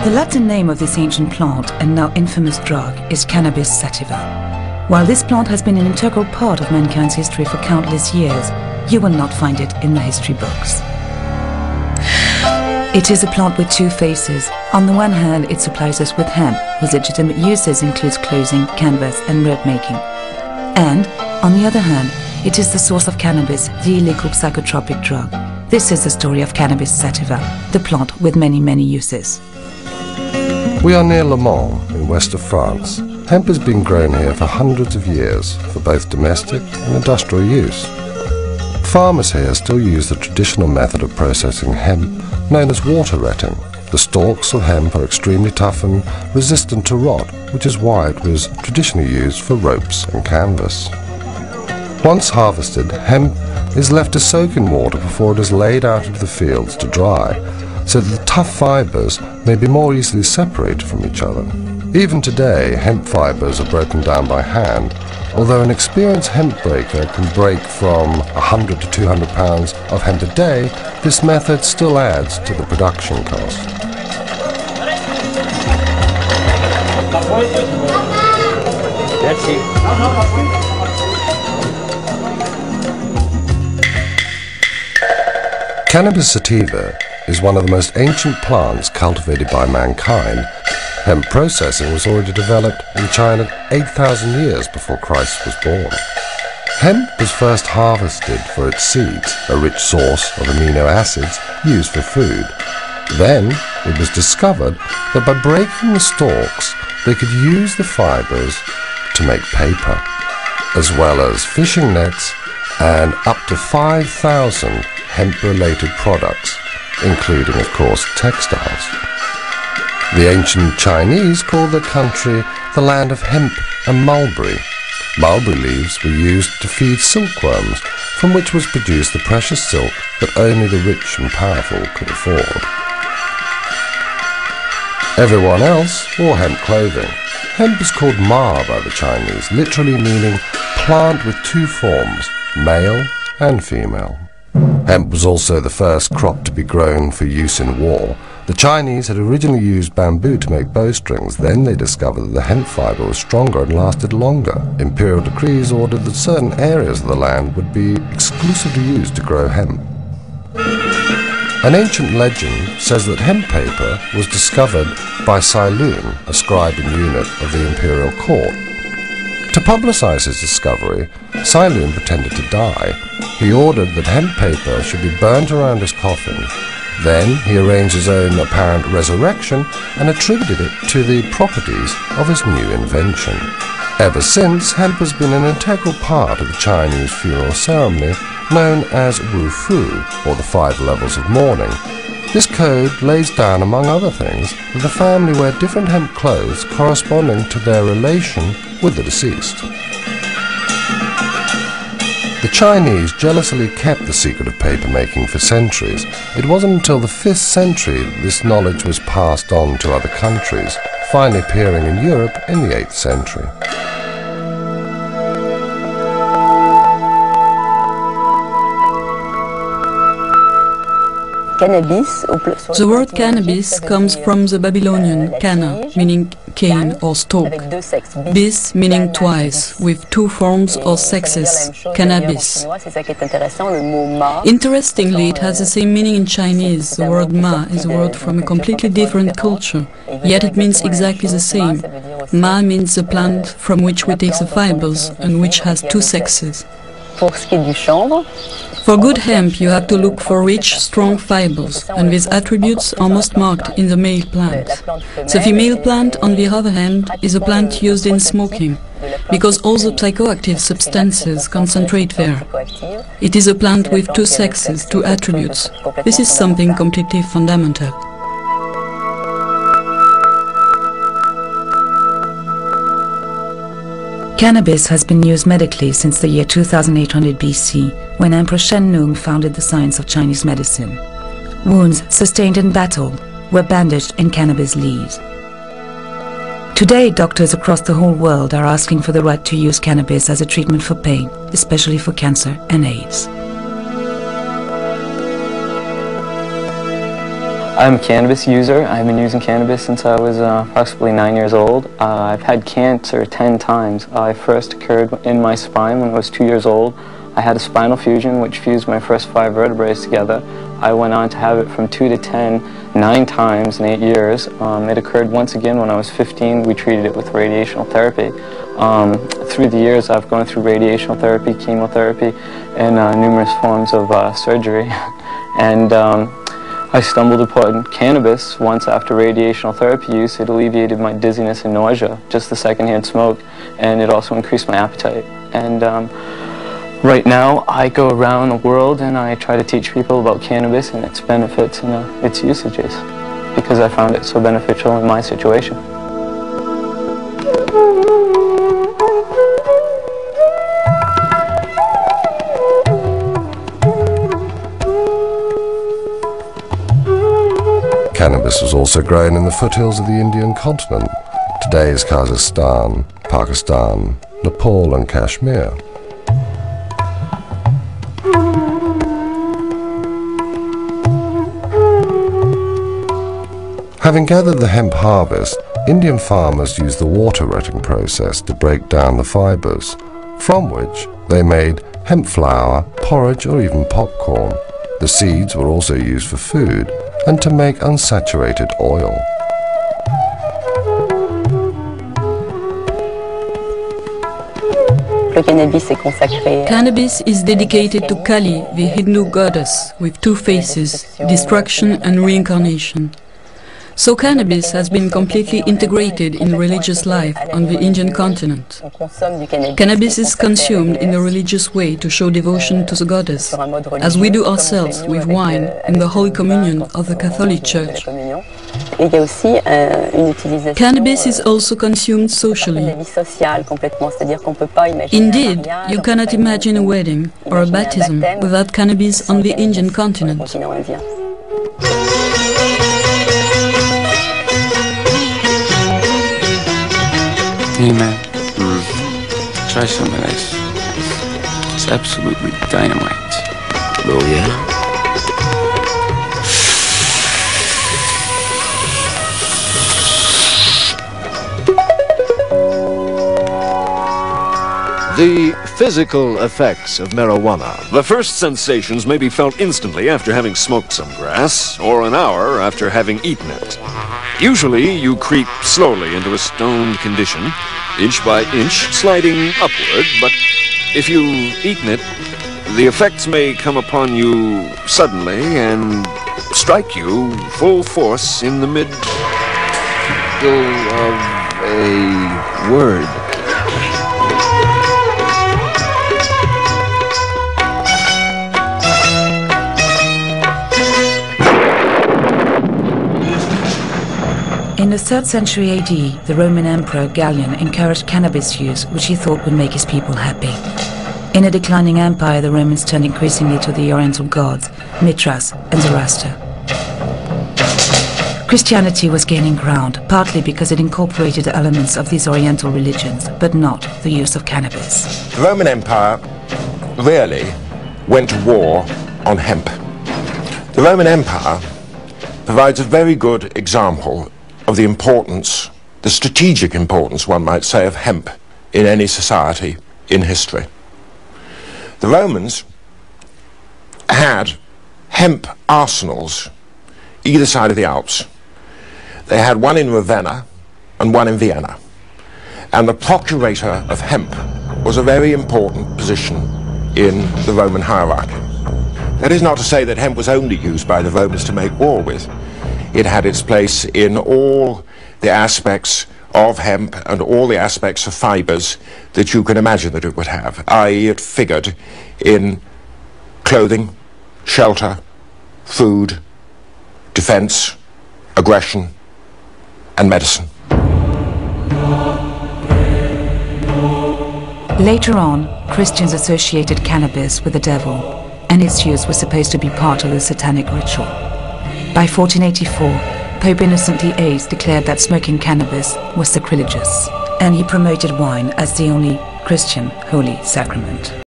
The Latin name of this ancient plant and now infamous drug is Cannabis Sativa. While this plant has been an integral part of mankind's history for countless years, you will not find it in the history books. It is a plant with two faces. On the one hand, it supplies us with hemp, whose legitimate uses includes clothing, canvas and rope making. And, on the other hand, it is the source of cannabis, the illegal psychotropic drug. This is the story of Cannabis Sativa, the plant with many, many uses. We are near Le Mans, in west of France. Hemp has been grown here for hundreds of years, for both domestic and industrial use. Farmers here still use the traditional method of processing hemp, known as water retting. The stalks of hemp are extremely tough and resistant to rot, which is why it was traditionally used for ropes and canvas. Once harvested, hemp is left to soak in water before it is laid out into the fields to dry, so that the tough fibres may be more easily separated from each other. Even today, hemp fibres are broken down by hand, although an experienced hemp breaker can break from 100 to 200 pounds of hemp a day. This method still adds to the production cost. Cannabis sativa is one of the most ancient plants cultivated by mankind. Hemp processing was already developed in China 8,000 years before Christ was born. Hemp was first harvested for its seeds, a rich source of amino acids used for food. Then it was discovered that by breaking the stalks, they could use the fibers to make paper, as well as fishing nets and up to 5,000 hemp-related products, including, of course, textiles. The ancient Chinese called their country the land of hemp and mulberry. Mulberry leaves were used to feed silkworms, from which was produced the precious silk that only the rich and powerful could afford. Everyone else wore hemp clothing. Hemp is called ma by the Chinese, literally meaning plant with two forms, male and female. Hemp was also the first crop to be grown for use in war. The Chinese had originally used bamboo to make bowstrings. Then they discovered that the hemp fibre was stronger and lasted longer. Imperial decrees ordered that certain areas of the land would be exclusively used to grow hemp. An ancient legend says that hemp paper was discovered by Cai Lun, a scribe and eunuch of the imperial court. To publicize his discovery, Cai Lun pretended to die. He ordered that hemp paper should be burnt around his coffin. Then he arranged his own apparent resurrection and attributed it to the properties of his new invention. Ever since, hemp has been an integral part of the Chinese funeral ceremony known as Wu Fu, or the 5 levels of mourning. This code lays down, among other things, that the family wear different hemp clothes corresponding to their relation with the deceased. The Chinese jealously kept the secret of papermaking for centuries. It wasn't until the 5th century that this knowledge was passed on to other countries, finally appearing in Europe in the 8th century. The word cannabis comes from the Babylonian canna, meaning cane or stalk, bis meaning twice, with 2 forms or sexes, cannabis. Interestingly, it has the same meaning in Chinese. The word ma is a word from a completely different culture, yet it means exactly the same. Ma means the plant from which we take the fibers and which has 2 sexes. For good hemp, you have to look for rich, strong fibers, and these attributes are most marked in the male plant. The female plant, on the other hand, is a plant used in smoking, because all the psychoactive substances concentrate there. It is a plant with 2 sexes, 2 attributes. This is something completely fundamental. Cannabis has been used medically since the year 2800 BC, when Emperor Shen Nung founded the science of Chinese medicine. Wounds sustained in battle were bandaged in cannabis leaves. Today, doctors across the whole world are asking for the right to use cannabis as a treatment for pain, especially for cancer and AIDS. I'm a cannabis user. I've been using cannabis since I was approximately 9 years old. I've had cancer 10 times. It first occurred in my spine when I was 2 years old. I had a spinal fusion which fused my first 5 vertebrae together. I went on to have it from 2 to 10, 9 times in 8 years. It occurred once again when I was 15. We treated it with radiational therapy. Through the years I've gone through radiational therapy, chemotherapy, and numerous forms of surgery. And I stumbled upon cannabis once after radiational therapy use. It alleviated my dizziness and nausea, just the secondhand smoke, and it also increased my appetite. And right now I go around the world and I try to teach people about cannabis and its benefits and its usages, because I found it so beneficial in my situation. Cannabis was also grown in the foothills of the Indian continent, today's Kazakhstan, Pakistan, Nepal and Kashmir. Having gathered the hemp harvest, Indian farmers used the water rotting process to break down the fibres, from which they made hemp flour, porridge or even popcorn. The seeds were also used for food and to make unsaturated oil. Cannabis is dedicated to Kali, the Hindu goddess, with 2 faces, destruction and reincarnation. So cannabis has been completely integrated in religious life on the Indian continent. Cannabis is consumed in a religious way to show devotion to the goddess, as we do ourselves with wine in the Holy Communion of the Catholic Church. Cannabis is also consumed socially. Indeed, you cannot imagine a wedding or a baptism without cannabis on the Indian continent. Hey man, try some of this. It's absolutely dynamite. Oh yeah? The physical effects of marijuana. The first sensations may be felt instantly after having smoked some grass, or an hour after having eaten it. Usually, you creep slowly into a stoned condition, inch by inch, sliding upward, but if you've eaten it, the effects may come upon you suddenly and strike you full force in the middle of a word. In the 3rd century AD, the Roman Emperor Gallian encouraged cannabis use, which he thought would make his people happy. In a declining empire, the Romans turned increasingly to the Oriental gods, Mithras and Zoroaster. Christianity was gaining ground, partly because it incorporated elements of these Oriental religions, but not the use of cannabis. The Roman Empire really went to war on hemp. The Roman Empire provides a very good example of the importance, the strategic importance, one might say, of hemp in any society in history. The Romans had hemp arsenals either side of the Alps. They had one in Ravenna and one in Vienna. And the procurator of hemp was a very important position in the Roman hierarchy. That is not to say that hemp was only used by the Romans to make war with. It had its place in all the aspects of hemp and all the aspects of fibers that you can imagine that it would have, i.e. it figured in clothing, shelter, food, defense, aggression, and medicine. Later on, Christians associated cannabis with the devil, and its use was supposed to be part of the satanic ritual. By 1484, Pope Innocent VIII declared that smoking cannabis was sacrilegious, and he promoted wine as the only Christian holy sacrament.